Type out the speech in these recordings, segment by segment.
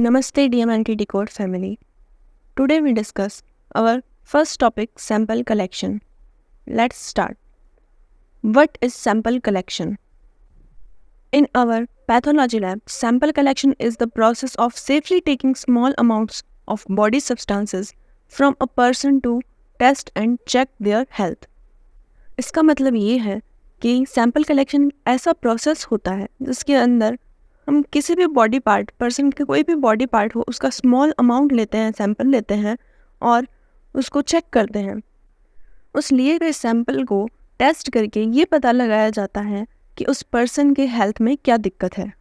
Namaste DMNT Decode family. Today we discuss our first topic, sample collection. Let's start. What is sample collection? In our pathology lab, sample collection is the process of safely taking small amounts of body substances from a person to test and check their health. इसका मतलब ये है कि sample collection ऐसा process होता है जिसके अंदर हम किसी भी बॉडी पार्ट, पर्सन के कोई भी बॉडी पार्ट हो, उसका स्मॉल अमाउंट लेते हैं, सैंपल लेते हैं और उसको चेक करते हैं। उस लिए गए सैंपल को टेस्ट करके ये पता लगाया जाता है कि उस पर्सन के हेल्थ में क्या दिक्कत है।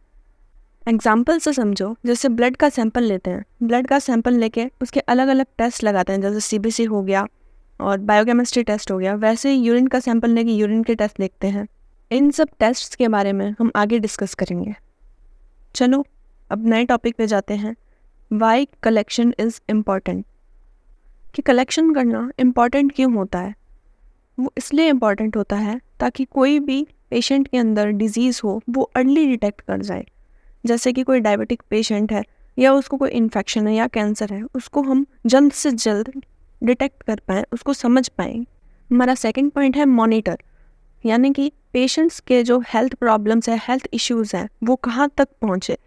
एग्जाम्पल से समझो, जैसे ब्लड का सैंपल लेते हैं, ब्लड का सैंपल लेके उसके अलग अलग टेस्ट लगाते हैं, जैसे CBC हो गया और बायोकेमिस्ट्री टेस्ट हो गया। वैसे ही यूरिन का सैंपल लेके यूरिन के टेस्ट देखते हैं। इन सब टेस्ट्स के बारे में हम आगे डिस्कस करेंगे। चलो अब नए टॉपिक पे जाते हैं। Why collection is important. कि कलेक्शन करना इम्पॉर्टेंट क्यों होता है? वो इसलिए इम्पॉर्टेंट होता है ताकि कोई भी पेशेंट के अंदर डिजीज़ हो वो अर्ली डिटेक्ट कर जाए। जैसे कि कोई डायबिटिक पेशेंट है या उसको कोई इन्फेक्शन है या कैंसर है, उसको हम जल्द से जल्द डिटेक्ट कर पाएँ, उसको समझ पाएँ। हमारा सेकंड पॉइंट है मॉनिटर, यानी कि पेशेंट्स के जो हेल्थ प्रॉब्लम्स है, हेल्थ इश्यूज़ हैं, वो कहाँ तक पहुँचे,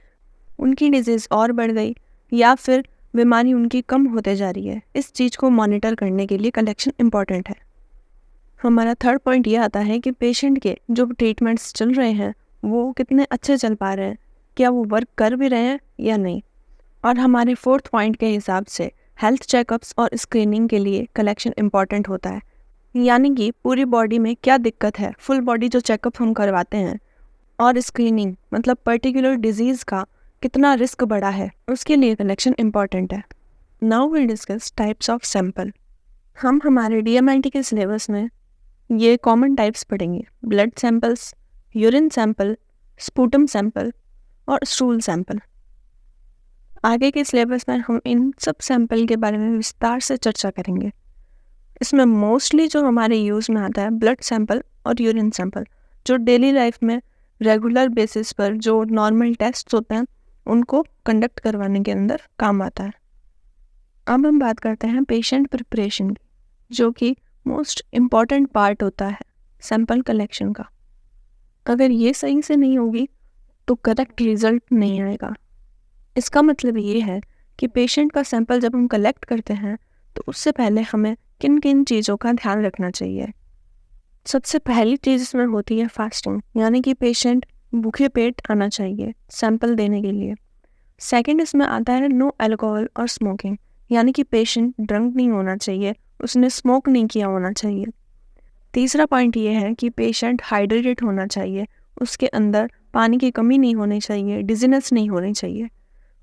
उनकी डिजीज़ और बढ़ गई या फिर बीमारी उनकी कम होते जा रही है। इस चीज़ को मॉनिटर करने के लिए कलेक्शन इम्पॉर्टेंट है। हमारा थर्ड पॉइंट ये आता है कि पेशेंट के जो ट्रीटमेंट्स चल रहे हैं वो कितने अच्छे चल पा रहे हैं, क्या वो वर्क कर भी रहे हैं या नहीं। और हमारे फोर्थ पॉइंट के हिसाब से हेल्थ चेकअप्स और स्क्रीनिंग के लिए कलेक्शन इम्पॉर्टेंट होता है, यानी कि पूरी बॉडी में क्या दिक्कत है, फुल बॉडी जो चेकअप हम करवाते हैं, और स्क्रीनिंग मतलब पर्टिकुलर डिजीज़ का कितना रिस्क बढ़ा है, उसके लिए कलेक्शन इम्पॉर्टेंट है। Now will discuss types of sample. हम हमारे DMIT के सिलेबस में ये कॉमन टाइप्स पढ़ेंगे: blood samples, urine sample, sputum sample और स्टूल सैंपल। आगे के सिलेबस में हम इन सब सैंपल के बारे में विस्तार से चर्चा करेंगे। इसमें मोस्टली जो हमारे यूज़ में आता है ब्लड सैंपल और यूरिन सैंपल, जो डेली लाइफ में रेगुलर बेसिस पर जो नॉर्मल टेस्ट होते हैं उनको कंडक्ट करवाने के अंदर काम आता है। अब हम बात करते हैं पेशेंट प्रिपरेशन की, जो कि मोस्ट इम्पॉर्टेंट पार्ट होता है सैंपल कलेक्शन का। अगर ये सही से नहीं होगी तो करेक्ट रिजल्ट नहीं आएगा। इसका मतलब ये है कि पेशेंट का सैंपल जब हम कलेक्ट करते हैं तो उससे पहले हमें किन किन चीज़ों का ध्यान रखना चाहिए। सबसे पहली चीज़ इसमें होती है फास्टिंग, यानी कि पेशेंट भूखे पेट आना चाहिए सैंपल देने के लिए। सेकंड इसमें आता है नो अल्कोहल और स्मोकिंग, यानी कि पेशेंट ड्रंक नहीं होना चाहिए, उसने स्मोक नहीं किया होना चाहिए। तीसरा पॉइंट ये है कि पेशेंट हाइड्रेटेड होना चाहिए, उसके अंदर पानी की कमी नहीं होनी चाहिए, डिजीनेस नहीं होनी चाहिए।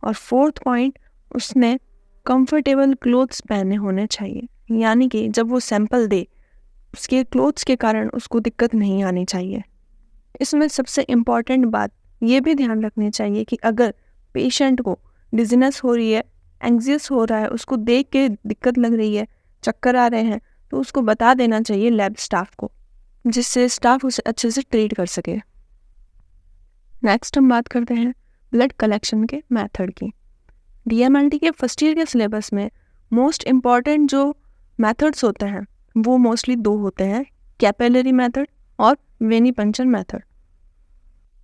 और फोर्थ पॉइंट, उसने कंफर्टेबल क्लोथ्स पहने होने चाहिए, यानी कि जब वो सैंपल दे उसके क्लोथ्स के कारण उसको दिक्कत नहीं आनी चाहिए। इसमें सबसे इम्पॉर्टेंट बात ये भी ध्यान रखनी चाहिए कि अगर पेशेंट को डिजीनेस हो रही है, एंग्जियस हो रहा है, उसको देख के दिक्कत लग रही है, चक्कर आ रहे हैं, तो उसको बता देना चाहिए लैब स्टाफ को, जिससे स्टाफ उसे अच्छे से ट्रीट कर सके। नेक्स्ट हम बात करते हैं ब्लड कलेक्शन के मेथड की। DMLT के फर्स्ट ईयर के सिलेबस में मोस्ट इम्पॉर्टेंट जो मेथड्स होते हैं वो मोस्टली दो होते हैं, कैपिलरी मेथड और वेनी पंचर मेथड।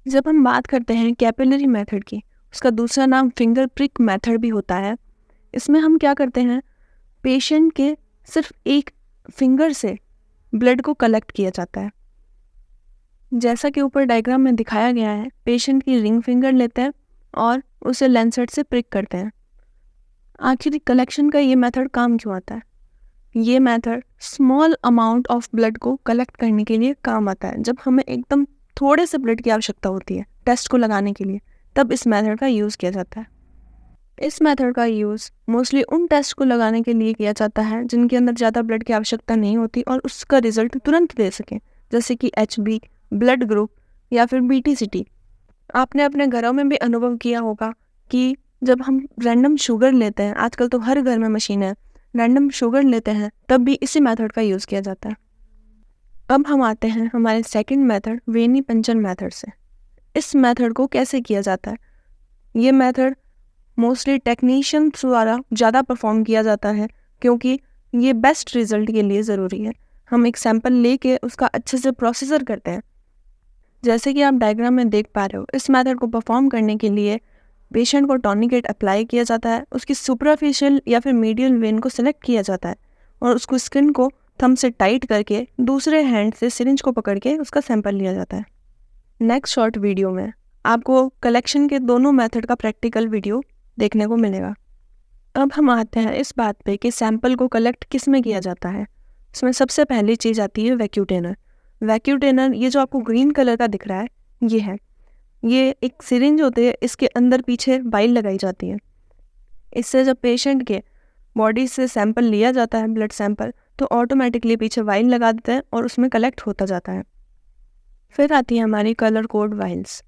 जब हम बात करते हैं कैपिलरी मेथड की, उसका दूसरा नाम फिंगर प्रिक मेथड भी होता है। इसमें हम क्या करते हैं, पेशेंट के सिर्फ एक फिंगर से ब्लड को कलेक्ट किया जाता है। जैसा कि ऊपर डायग्राम में दिखाया गया है, पेशेंट की रिंग फिंगर लेते हैं और उसे लैंसेट से प्रिक करते हैं। आखिर कलेक्शन का ये मेथड काम क्यों आता है? ये method small amount of blood को कलेक्ट करने के लिए काम आता है। जब हमें एकदम थोड़े से ब्लड की आवश्यकता होती है टेस्ट को लगाने के लिए, तब इस मेथड का यूज़ किया जाता है। इस मेथड का यूज़ मोस्टली उन टेस्ट को लगाने के लिए किया जाता है जिनके अंदर ज़्यादा ब्लड की आवश्यकता नहीं होती और उसका रिजल्ट तुरंत दे सकें, जैसे कि HB, ब्लड ग्रुप या फिर BT-CT। आपने अपने घरों में भी अनुभव किया होगा कि जब हम रैंडम शुगर लेते हैं, आजकल तो हर घर में मशीन है, रैंडम शुगर लेते हैं, तब भी इसी मेथड का यूज़ किया जाता है। अब हम आते हैं हमारे सेकंड मेथड वेनी पंचर मेथड से। इस मेथड को कैसे किया जाता है? ये मेथड मोस्टली टेक्नीशियंस द्वारा ज़्यादा परफॉर्म किया जाता है, क्योंकि ये बेस्ट रिजल्ट के लिए ज़रूरी है। हम एक सैंपल लेके उसका अच्छे से प्रोसीजर करते हैं। जैसे कि आप डायग्राम में देख पा रहे हो, इस मेथड को परफॉर्म करने के लिए पेशेंट को टॉर्निकेट अप्लाई किया जाता है, उसकी सुपरफिशियल या फिर मीडियल वेन को सिलेक्ट किया जाता है और उसको स्किन को थंब से टाइट करके दूसरे हैंड से सिरिंज को पकड़ के उसका सैंपल लिया जाता है। नेक्स्ट शॉर्ट वीडियो में आपको कलेक्शन के दोनों मेथड का प्रैक्टिकल वीडियो देखने को मिलेगा। अब हम आते हैं इस बात पे कि सैंपल को कलेक्ट किस में किया जाता है। इसमें सबसे पहली चीज़ आती है वैक्यूटेनर। वैक्यूटेनर ये जो आपको ग्रीन कलर का दिख रहा है, ये है, ये एक सिरिंज होती है, इसके अंदर पीछे वाइल लगाई जाती है। इससे जब पेशेंट के बॉडी से सैंपल लिया जाता है, ब्लड सैंपल, तो ऑटोमेटिकली पीछे वाइल लगा देते हैं और उसमें कलेक्ट होता जाता है। फिर आती है हमारी कलर कोड वाइल्स।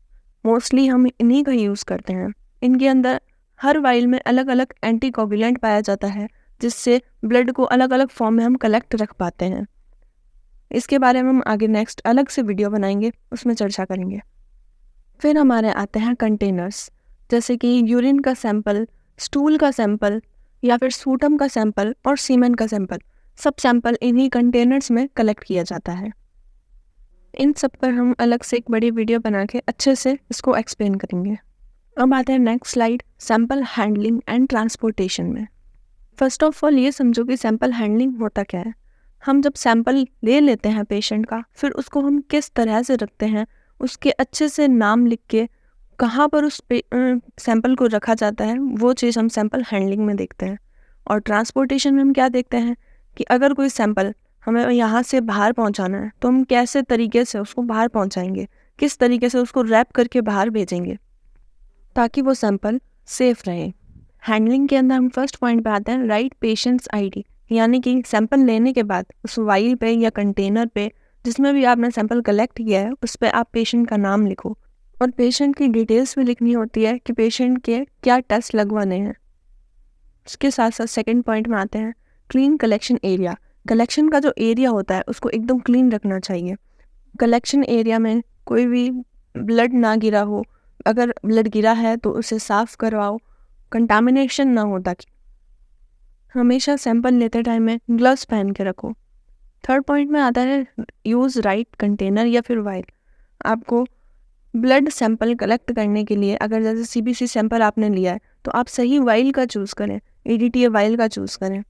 मोस्टली हम इन्हीं का यूज़ करते हैं। इनके अंदर हर वाइल में अलग अलग एंटीकोगुलेंट पाया जाता है, जिससे ब्लड को अलग अलग फॉर्म में हम कलेक्ट रख पाते हैं। इसके बारे में हम आगे नेक्स्ट अलग से वीडियो बनाएंगे, उसमें चर्चा करेंगे। फिर हमारे आते हैं कंटेनर्स, जैसे कि यूरिन का सैंपल, स्टूल का सैंपल या फिर स्पूटम का सैंपल और सीमेन का सैंपल। सब सैंपल इन्हीं कंटेनर्स में कलेक्ट किया जाता है। इन सब पर हम अलग से एक बड़ी वीडियो बना के अच्छे से इसको एक्सप्लेन करेंगे। अब आते हैं next slide, sample handling and transportation में। फर्स्ट ऑफ ऑल ये समझो कि सैंपल हैंडलिंग होता क्या है। हम जब सैंपल ले लेते हैं पेशेंट का, फिर उसको हम किस तरह से रखते हैं, उसके अच्छे से नाम लिख के कहाँ पर उस सैंपल को रखा जाता है, वो चीज़ हम सैंपल हैंडलिंग में देखते हैं। और ट्रांसपोर्टेशन में हम क्या देखते हैं कि अगर कोई सैंपल हमें यहाँ से बाहर पहुँचाना है, तो हम कैसे तरीके से उसको बाहर पहुँचाएंगे, किस तरीके से उसको रैप करके बाहर भेजेंगे ताकि वो सैंपल सेफ रहे। हैंडलिंग के अंदर हम फर्स्ट पॉइंट पे आते हैं, राइट पेशेंट्स आईडी, यानी कि सैंपल लेने के बाद उस वाइल पे या कंटेनर पे जिसमें भी आपने सैंपल कलेक्ट किया है, उस पर आप पेशेंट का नाम लिखो और पेशेंट की डिटेल्स भी लिखनी होती है कि पेशेंट के क्या टेस्ट लगवाने हैं। उसके साथ साथ सेकंड पॉइंट में आते हैं, क्लीन कलेक्शन एरिया। कलेक्शन का जो एरिया होता है उसको एकदम क्लीन रखना चाहिए। कलेक्शन एरिया में कोई भी ब्लड ना गिरा हो, अगर ब्लड गिरा है तो उसे साफ करवाओ, कंटामिनेशन ना हो ताकि। हमेशा सैंपल लेते टाइम में ग्लव्स पहन के रखो। थर्ड पॉइंट में आता है, यूज़ राइट कंटेनर या फिर वाइल। आपको ब्लड सैंपल कलेक्ट करने के लिए अगर जैसे सीबीसी सैंपल आपने लिया है तो आप सही वाइल का चूज़ करें, EDTA वाइल का चूज़ करें।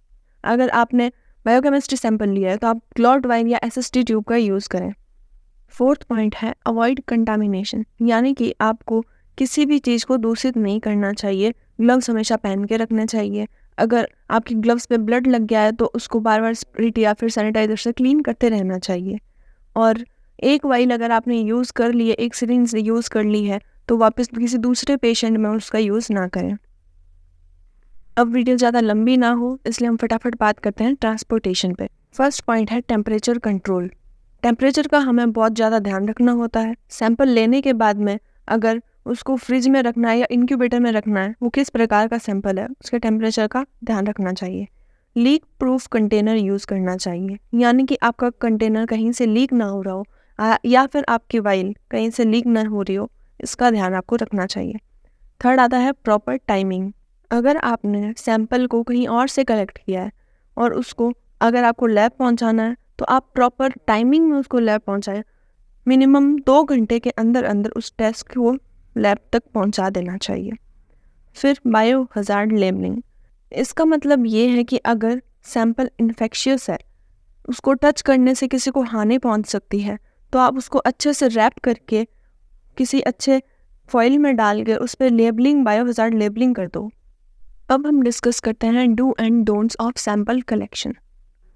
अगर आपने बायोकेमिस्ट्री सैंपल लिया है तो आप क्लॉट वाइल या SST ट्यूब का यूज़ करें। फोर्थ पॉइंट है, अवॉइड कंटामिनेशन, यानी कि आपको किसी भी चीज़ को दूषित नहीं करना चाहिए। ग्लव्स हमेशा पहन के रखने चाहिए। अगर आपकी ग्लव्स पे ब्लड लग गया है तो उसको बार बार स्प्रिट या फिर सैनिटाइजर से क्लीन करते रहना चाहिए। और एक वाइल अगर आपने यूज़ कर ली है, एक सिरिंज यूज़ कर ली है, तो वापस किसी दूसरे पेशेंट में उसका यूज़ ना करें। अब वीडियो ज़्यादा लंबी ना हो इसलिए हम फटाफट बात करते हैं ट्रांसपोर्टेशन पे। फर्स्ट पॉइंट है टेम्परेचर कंट्रोल। टेम्परेचर का हमें बहुत ज़्यादा ध्यान रखना होता है। सैंपल लेने के बाद में अगर उसको फ्रिज में रखना है या इंक्यूबेटर में रखना है, वो किस प्रकार का सैंपल है उसके टेम्परेचर का ध्यान रखना चाहिए। लीक प्रूफ कंटेनर यूज़ करना चाहिए, यानी कि आपका कंटेनर कहीं से लीक ना हो रहा हो या फिर आपकी वाइल कहीं से लीक ना हो रही हो, इसका ध्यान आपको रखना चाहिए। थर्ड आता है प्रॉपर टाइमिंग। अगर आपने सैंपल को कहीं और से कलेक्ट किया है और उसको अगर आपको लैब पहुंचाना है तो आप प्रॉपर टाइमिंग में उसको लैब पहुंचाएं। मिनिमम 2 घंटे के अंदर अंदर उस टेस्ट को लैब तक पहुंचा देना चाहिए। फिर बायो हजार्ड लेबलिंग। इसका मतलब ये है कि अगर सैंपल इन्फेक्शियस है, उसको टच करने से किसी को हानि पहुंच सकती है, तो आप उसको अच्छे से रैप करके किसी अच्छे फॉइल में डाल के उस पर लेबलिंग, बायो हजार्ड लेबलिंग कर दो। अब हम डिस्कस करते हैं do and don'ts of sample collection.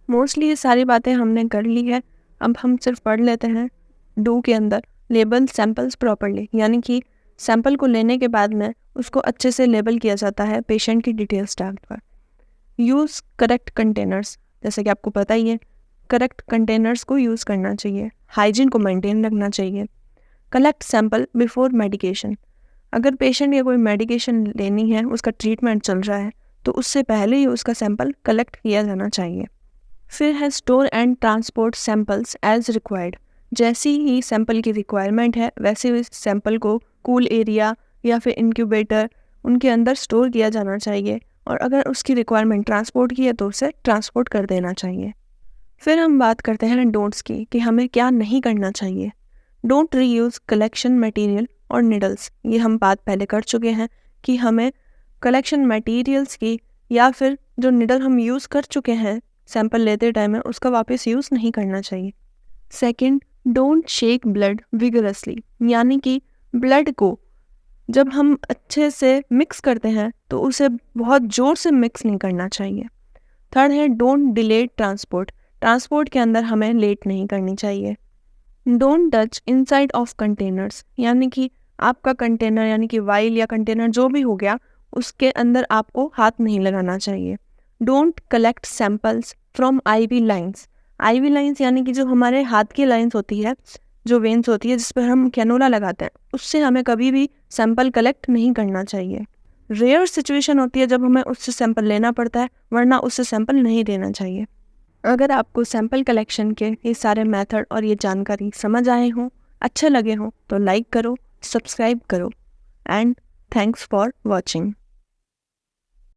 Mostly ये सारी बातें हमने कर ली है, अब हम सिर्फ पढ़ लेते हैं। डू के अंदर लेबल सैंपल्स प्रॉपरली, यानी कि सैंपल को लेने के बाद में उसको अच्छे से लेबल किया जाता है पेशेंट की डिटेल्स डालकर। यूज़ करेक्ट कंटेनर्स, जैसे कि आपको पता ही है, करेक्ट कंटेनर्स को यूज़ करना चाहिए। हाइजीन को मेंटेन रखना चाहिए। Collect sample before medication. अगर पेशेंट या कोई मेडिकेशन लेनी है, उसका ट्रीटमेंट चल रहा है, तो उससे पहले ही उसका सैंपल कलेक्ट किया जाना चाहिए। फिर है store and transport samples as required. जैसी ही सैंपल की रिक्वायरमेंट है वैसे ही सैंपल को कूल एरिया या फिर इंक्यूबेटर उनके अंदर स्टोर किया जाना चाहिए, और अगर उसकी रिक्वायरमेंट ट्रांसपोर्ट की है तो उसे ट्रांसपोर्ट कर देना चाहिए। फिर हम बात करते हैं डोंट्स की कि हमें क्या नहीं करना चाहिए। डोंट रीयूज़ कलेक्शन मटेरियल और निडल्स, ये हम बात पहले कर चुके हैं कि हमें कलेक्शन मटेरियल्स की या फिर जो निडल हम यूज़ कर चुके हैं सैंपल लेते टाइम में उसका वापस यूज़ नहीं करना चाहिए। Second, don't shake blood vigorously, यानी कि ब्लड को जब हम अच्छे से मिक्स करते हैं तो उसे बहुत ज़ोर से मिक्स नहीं करना चाहिए। थर्ड है डोंट डिले ट्रांसपोर्ट, ट्रांसपोर्ट के अंदर हमें लेट नहीं करनी चाहिए। Don't touch inside of containers, यानी कि आपका कंटेनर यानी कि वाइल या कंटेनर जो भी हो गया उसके अंदर आपको हाथ नहीं लगाना चाहिए। Don't collect samples from IV lines, IV lines यानी कि जो हमारे हाथ की लाइंस होती है, जो वेन्स होती है जिस पर हम कैनोला लगाते हैं, उससे हमें कभी भी सैंपल कलेक्ट नहीं करना चाहिए। रेयर सिचुएशन होती है जब हमें उससे सैंपल लेना पड़ता है, वरना उससे सैंपल नहीं देना चाहिए। अगर आपको सैंपल कलेक्शन के ये सारे मेथड और ये जानकारी समझ आए हों, अच्छे लगे हों तो लाइक करो, सब्सक्राइब करो, एंड थैंक्स फॉर वॉचिंग।